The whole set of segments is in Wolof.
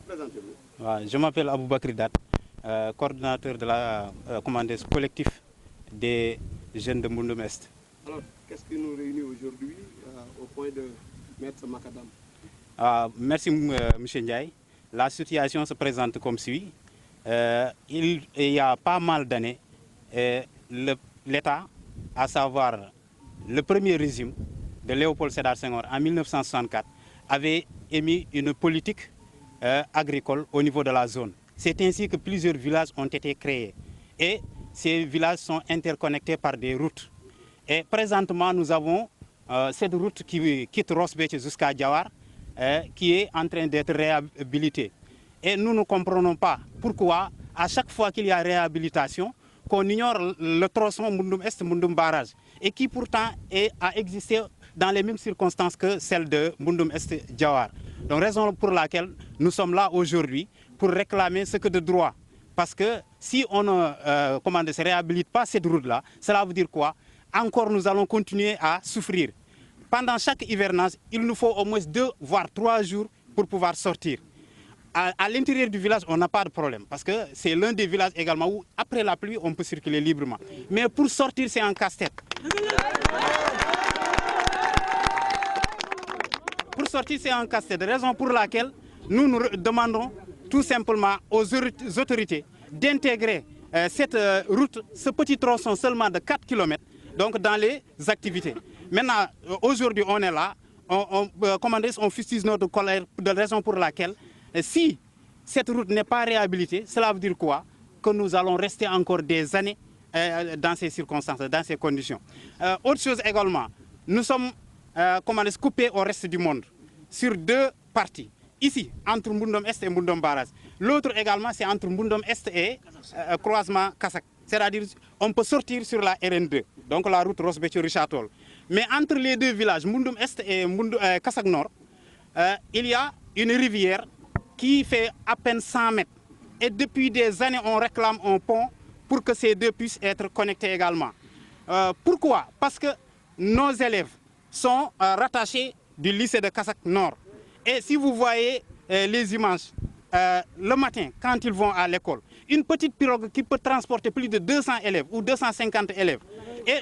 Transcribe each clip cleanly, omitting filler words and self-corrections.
Présentez-vous. Ouais, je m'appelle Aboubakri Dat, coordinateur de la commandeuse collectif des jeunes de Mbundoum Est. Alors, qu'est-ce qui nous réunit aujourd'hui au point de mettre Macadam? Merci M. Ndiaye. La situation se présente comme suit. Il y a pas mal d'années, l'État, à savoir le premier régime de Léopold Sédar Senghor en 1964, avait émis une politique agricole au niveau de la zone. C'est ainsi que plusieurs villages ont été créés. Et ces villages sont interconnectés par des routes. Et présentement, nous avons cette route qui quitte Rosbech jusqu'à Diawar, qui est en train d'être réhabilitée. Et nous ne comprenons pas pourquoi, à chaque fois qu'il y a réhabilitation, qu'on ignore le tronçon Mbundoum Est, Mbundoum Barrage, et qui pourtant a existé dans les mêmes circonstances que celle de Mbundoum Est Diawar. Donc, raison pour laquelle nous sommes là aujourd'hui pour réclamer ce que de droit. Parce que si on ne se réhabilite pas cette route-là, cela veut dire quoi? Encore nous allons continuer à souffrir. Pendant chaque hivernage, il nous faut au moins 2 voire 3 jours pour pouvoir sortir. À l'intérieur du village, on n'a pas de problème parce que c'est l'un des villages également où, après la pluie, on peut circuler librement. Mais pour sortir, c'est un casse-tête. Pour sortir, c'est un casse-tête. Raison pour laquelle nous demandons tout simplement aux autorités d'intégrer cette route, ce petit tronçon seulement de 4 km, donc dans les activités. Maintenant, aujourd'hui, on est là, on fustige notre colère, de raison pour laquelle, si cette route n'est pas réhabilitée, cela veut dire quoi? Que nous allons rester encore des années dans ces circonstances, dans ces conditions. Autre chose également, nous sommes coupés au reste du monde sur 2 parties. Ici, entre Mbundoum Est et Mbundoum Barrage. L'autre également, c'est entre Mbundoum Est et croisement Kassak. C'est-à-dire on peut sortir sur la RN2, donc la route Rosbech-Richard-Toll. Mais entre les 2 villages, Mbundoum Est et Kassak Nord, il y a une rivière qui fait à peine 100 mètres. Et depuis des années, on réclame un pont pour que ces 2 puissent être connectés également. Pourquoi? Parce que nos élèves sont rattachés du lycée de Kassak Nord. Et si vous voyez les images, le matin, quand ils vont à l'école, une petite pirogue qui peut transporter plus de 200 élèves ou 250 élèves. Et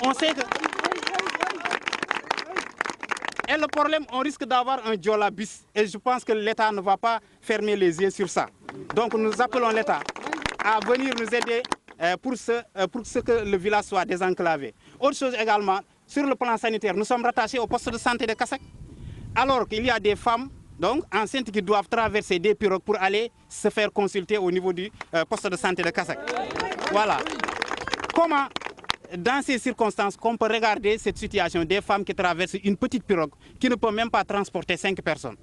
on sait que... Et le problème, on risque d'avoir un Diola bis. Et je pense que l'État ne va pas fermer les yeux sur ça. Donc nous appelons l'État à venir nous aider pour que le village soit désenclavé. Autre chose également, sur le plan sanitaire, nous sommes rattachés au poste de santé de Kassak. Alors qu'il y a des femmes donc, enceintes qui doivent traverser des pirogues pour aller se faire consulter au niveau du poste de santé de Kassak. Voilà. Comment, dans ces circonstances, qu'on peut regarder cette situation des femmes qui traversent une petite pirogue qui ne peut même pas transporter 5 personnes.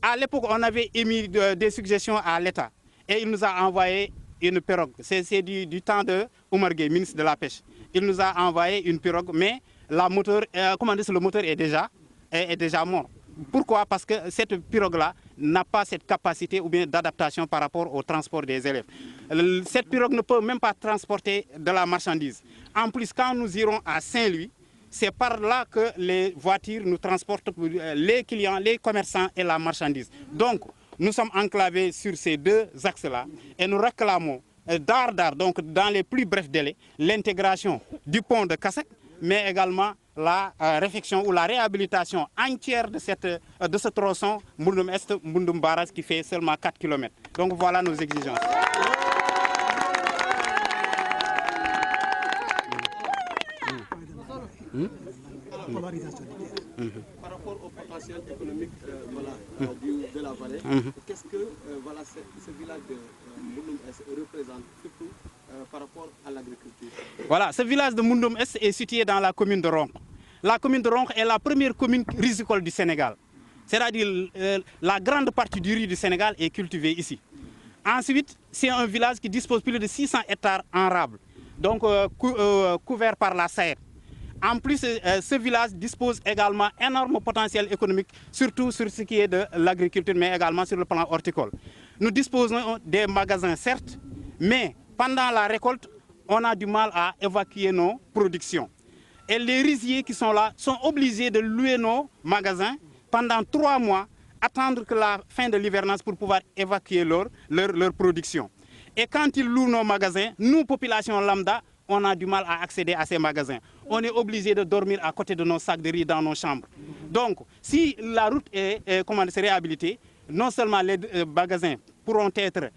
À l'époque, on avait émis des suggestions à l'État et il nous a envoyé une pirogue. C'est du temps de Oumar Gueye, ministre de la Pêche. Il nous a envoyé une pirogue, mais le moteur est déjà mort. Pourquoi? Parce que cette pirogue-là n'a pas cette capacité ou bien d'adaptation par rapport au transport des élèves. Cette pirogue ne peut même pas transporter de la marchandise. En plus, quand nous irons à Saint-Louis, c'est par là que les voitures nous transportent les clients, les commerçants et la marchandise. Donc, nous sommes enclavés sur ces 2 axes-là et nous réclamons donc dans les plus brefs délais, l'intégration du pont de Kassak, mais également la réfection ou la réhabilitation entière de ce tronçon Mbundoum Est, Mbundoum Barrage qui fait seulement 4 km. Donc voilà nos exigences. Par rapport au potentiel économique de la vallée, qu'est-ce que ce village de Mbundoum Est représente surtout par rapport à l'agriculture? Voilà, ce village de Mbundoum Est est situé dans la commune de Ronkh. La commune de Ronkh est la première commune risicole du Sénégal. C'est-à-dire la grande partie du riz du Sénégal est cultivée ici. Ensuite, c'est un village qui dispose plus de 600 hectares arables, donc couvert par la Saïr. En plus, ce village dispose également d'un énorme potentiel économique, surtout sur ce qui est de l'agriculture, mais également sur le plan horticole. Nous disposons des magasins, certes, mais pendant la récolte, on a du mal à évacuer nos productions. Et les riziers qui sont là sont obligés de louer nos magasins pendant 3 mois attendre que la fin de l'hivernage pour pouvoir évacuer leur production. Et quand ils louent nos magasins, nous, population lambda, on a du mal à accéder à ces magasins. On est obligé de dormir à côté de nos sacs de riz dans nos chambres. Donc, si la route est réhabilitée, non seulement les magasins pourront être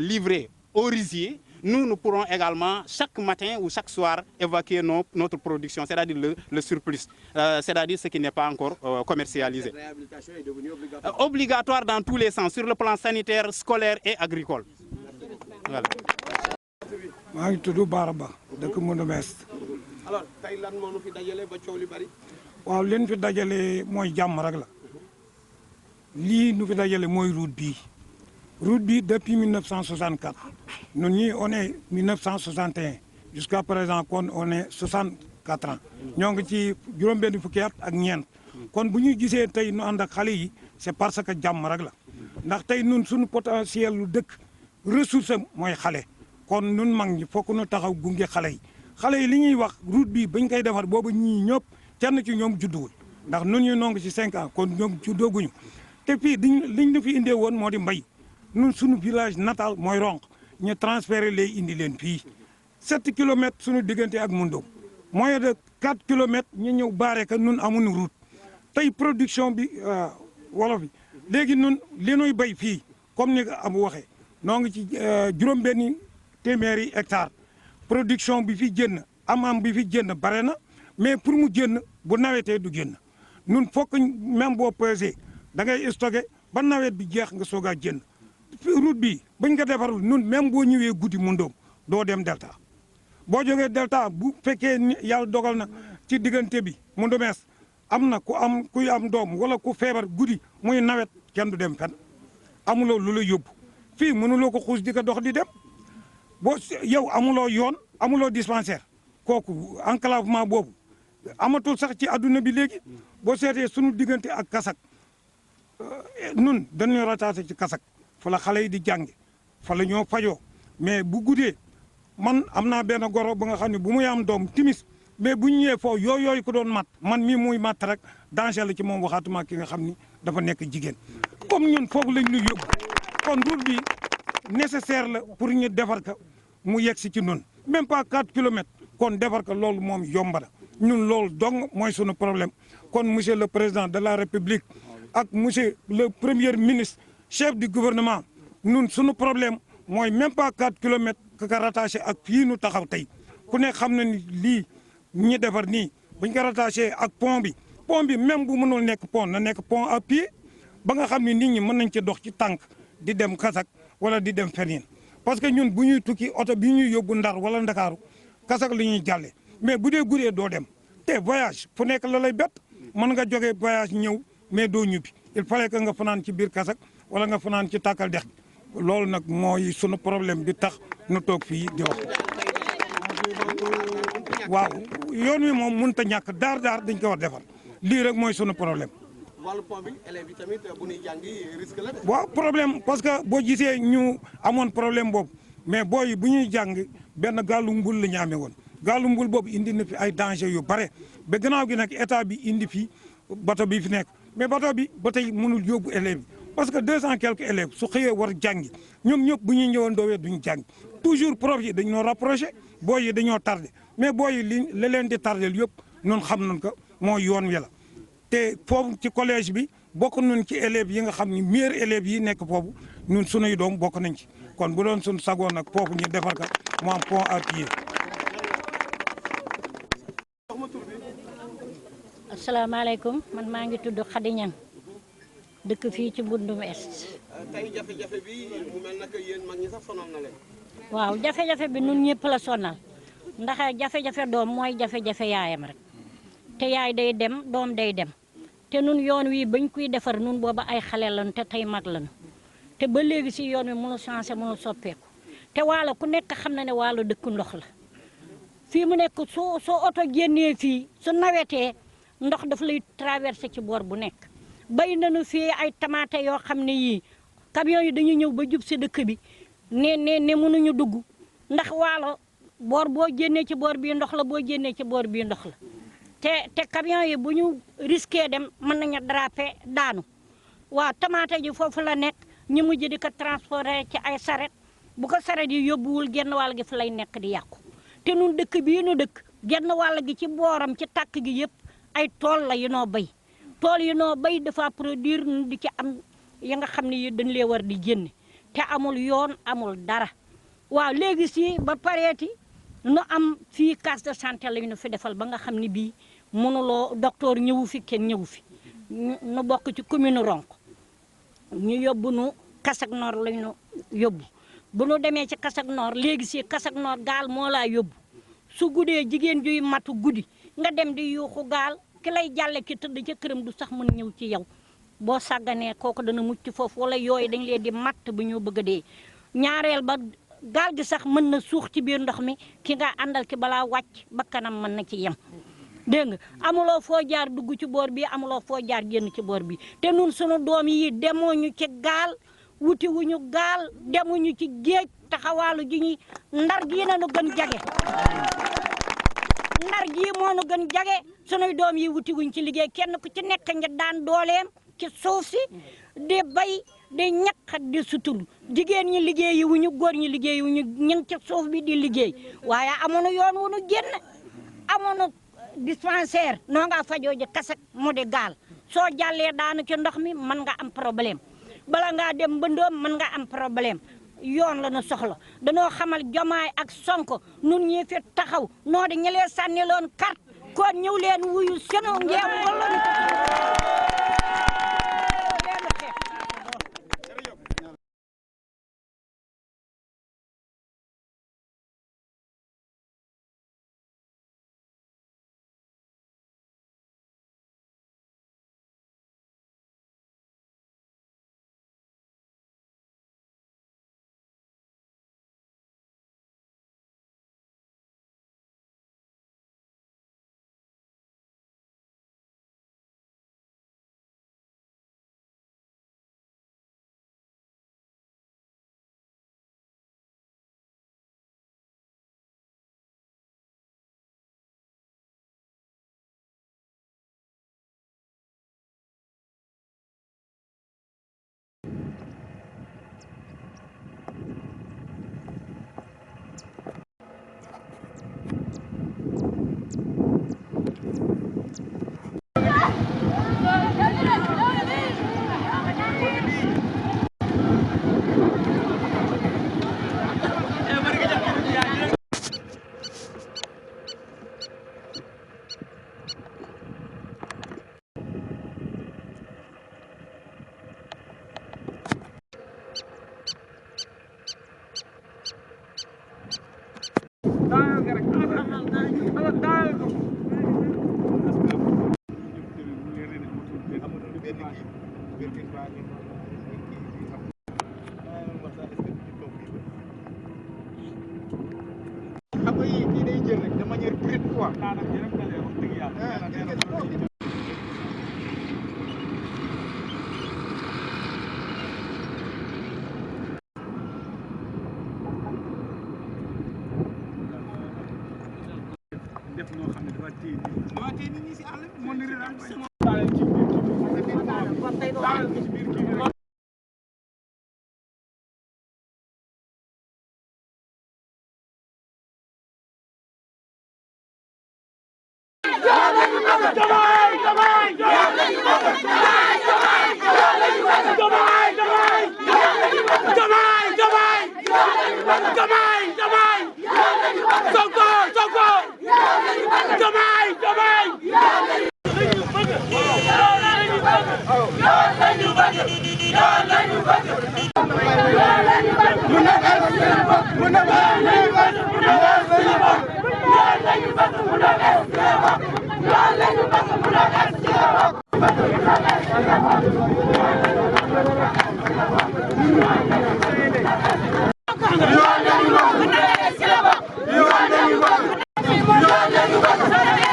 livrés aux riziers, nous pourrons également chaque matin ou chaque soir évacuer notre production, c'est-à-dire le surplus, c'est-à-dire ce qui n'est pas encore commercialisé. La réhabilitation est devenue obligatoire. Obligatoire dans tous les sens, sur le plan sanitaire, scolaire et agricole. Voilà. maa ngi tudd Bara Ba dëkk Mbundum Est. Alors tey lan moo nu fi dajale ba coow li bari. waaw li ñu fi dajale mooy jàmm rek la lii nu fi dajale mooy route bii depuis 1964 ñun ñii on est 1961 jusqu'à présent kon on est 64 ans ñoo ngi ci juróom-benn fukki at ak ñeent kon bu ñu gisee tey nu ànd ak xale yi c'est parce que jàmm rek la ndax tey nun suñu potentiel lu dëkk ressource am mooy xale. kon nun mag ñi fokk nu taxaw gunge xale yi li ñuy wax route bi bañ koy defar boobu ñii ñëpp kenn ci ñoom judduwul ndax nun ñu nongi ci 5 ans kon ñoom juddooguñu te fii liñ ñu fi indee woon moo di mbay nun suñu village natal mooy Ronk ñu transféré lay indi leen fii 7 kilomètres suñu diggante ak Moundom moyen de 4 kilomètres ñu ñëw baare ka nun amuñu route tey production bi wolof bi léegi nun li nuy bay fii comme ni nga am waxee noo ngi ci juróom-benni téeméeri hectare production bi fi génn am bi fi génn bare na mais pour mu génn bu nawetee du génn nun fokk même boo pesé da ngay stocké ba nawet bi jeex nga soog a génn route bi bañ ko defarul nun même boo ñëwee guddi Moundom doo dem Delta boo jógee Delta bu fekkee yàlla dogal na ci diggante bi Moundom Est am na kuy am doom wala ku feebar guddi muy nawet kenn du dem fen amuloo lu la yóbbu fii mënuloo ko xuus di ko dox di dem boo yow amuloo yoon amuloo dispensaire kooku enclavement boobu amatul sax ci adduna bi léegi boo seetee sunu diggante ak Kasak nun dañuy rattaché ci Kasak fa la xale yi di jànge fa la ñoo fajoo mais bu guddee man am naa benn goro ba nga xam ne bu muy am doom timis mais bu ñu ñëwee foofu yooyu ko doon mat man mii muy mat rek danger la ci moom waxaatuma ki nga xam ni dafa nekk jigéen comme ñun foofu lañ ñu yóbbu kon route bi nécessaire la pour ñu defar ko mu yegg si ci noonu même pas 4 kilomètres kon defar ko loolu moom yomb na ñun loolu dong mooy sunu problème kon monsieur le président de la république ak monsieur le premier ministre chef du gouvernement ñun sunu problème mooy même pas 4 kilomètres que ka rattaché ak fii nu taxaw tey ku ne xam na ni lii ñi defar nii buñ ko rattaché ak pont bi même bu mënul nekk pont na nekk pont à pied ba nga xam ne nit ñi mën nañ ci dox ci tànk di dem Kasak wala di dem feneen parce que ñun bu ñuy tukki oto bi ñuy yóbbu Ndar wala Ndakaaru Kasak la ñuy jàlle mais bu dee gudee doo dem te voyage fu nekk la lay bett mën nga jógee voyage ñëw mais doo ñubbi il fallait que nga fanaan ci biir Kasak wala nga fanaan ci tàkkal dex bi loolu nag mooy sunu problème bi tax nu toog fii di wax waaw yoon wi moom mënut a ñàkk daar dañ ko war defar lii rek mooy sunu problème. wàllu pont bi élèves yi tamit bu ñuy jàngi risque la de. waaw problème parce que boo gisee ñu amoon problème boobu mais booy bu ñuy jàng benn gaalu mbul la ñu amee woon gaalu mbul boobu indi na fi ay danger yu bare ba gannaaw gi nag état bi indi fi bato bi fi nekk mais bato bi ba tey mënul yóbbu élèves yi parce que 200 quelques élèves su xëyee war jàngi ñoom ñëpp bu ñuy ñëwoon doowee duñu jàng toujours prof yi dañoo rapproché booy yi dañoo tardé mais booy yi li leen di tardé yëpp noonu xam nañ ko mooy yoon wi la te foofu ci collège bi bokk nañ ci élèves yi nga xam ni meilleurs élèves yi nekk foofu ñun sunuy doom bokk nañ ci kon bu doon suñu sagoon nag foofu ñu defar ka mu am pont à pied. asalaamaaleykum man maa ngi tudd Khady Niang dëkk fii ci Mbundum Est. tey jafe-jafe bi mu mel naka yéen mag ñi sax sonal na leen. waaw jafe-jafe bi nun ñëpp la sonal ndax jafe-jafe doom mooy jafe-jafe yaayam rek te yaay day dem doom day dem te nun yoon wi bañ koy defar nun booba ay xale lañu te tey mag lañu te ba léegi si yoon wi mënu changé mënu soppeeku te Waalo ku nekk xam na ne Waalo dëkk ndox la fii mu nekk soo oto génnee fii su nawetee ndox daf lay traversé ci boor bu nekk bay nañu fii ay tamaate yoo xam ne yii camion yi dañuy ñëw ba jub si dëkk bi ne mënuñu dugg ndax Waalo boor boo génnee ci boor bii ndox la boo génnee ci boor bii ndox la te camion yi bu ñu risqué dem mën nañu drapé daanu waaw tamaate ji foofu la nekk ñu mujj di ko transporter ci ay saret bu ko saret yi yóbbuwul genn wàll gi fa lay nekk di yàqu te nun dëkk bii nu dëkk genn wàll gi ci booram ci tàkk gi yëpp ay tool la yu noo béy tool yu noo béy dafa produire di ci am ya nga xam ne yi dañ lee war di génne te amul yoon amul dara waaw léegi si ba pareeti nu am fii case de santé lañu nu fi defal ba nga xam ne bii mënuloo docteur ñëwu fi kenn ñëwu fi nu bokk ci commune Ronk ñu yóbbu nu Kasak Nord lañu nu yóbbu bu nu demee ci Kasak Nord léegi si Kasak Nord gaal moo laa yóbbu su guddee jigéen juy matu guddi nga dem di yuuxu gaal ki lay jàlle ki tëdd ca këram du sax mën ñëw ci yow boo sàgganee kooku dana mucc foofu wala yooyu dañ leen di matt bu ñu bëgg a dee ñaareel ba gaal gi sax mën na suux ci biir ndox mi ki nga àndal ki balaa wàcc bakkanam mën na ci yem dégg nga amuloo foo jaar dugg ci boor bi amuloo foo jaar génn ci boor bi te nun sunu doom yi demoo ñu ci gaal wuti wuñu gaal demuñu ci géej taxawaalu ji ñi ndar gii na nu gën jage ndar gii moo nu gën jage sunuy doom yi wuti wuñ ci liggéey kenn ku ci nekk nga daan dooleem ci suuf si di bay di ñaq di sutur jigéen ñi liggéeyi wuñu góor ñi liggéeyi wuñu ñu ngi ci suuf bi di liggéey waaye amoonu yoon wu nu génn amoonu dispensaire noo nga fajoo ji Kasak mu di gaal soo jàllee daanu ci ndox mi mën nga am problème bala ngaa dem mbëndoom mën nga am problème yoon la nu soxla danoo xamal Jomaay ak Sonko nun ñi fi taxaw noo di ñelee sànni loon carte kon ñëw leen wuyu seno ngeem wala xam nga yii kii day jël rek de manière brute quoi. def noo xam ne dafa téye nit ñi si àll bi moo niri daal Yo,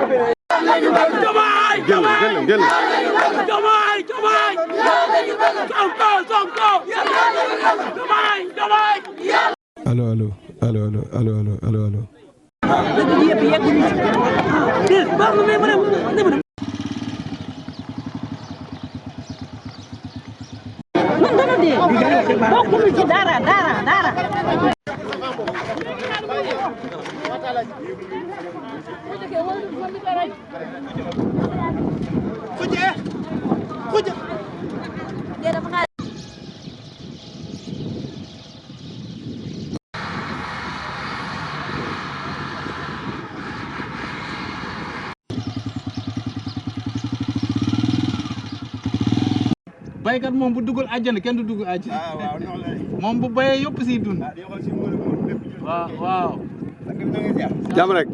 Allo. baykat moom bu duggul àjjana kenn du dugg àjjana moom bu bayee yëpp siy dund waaw. jàmm rek.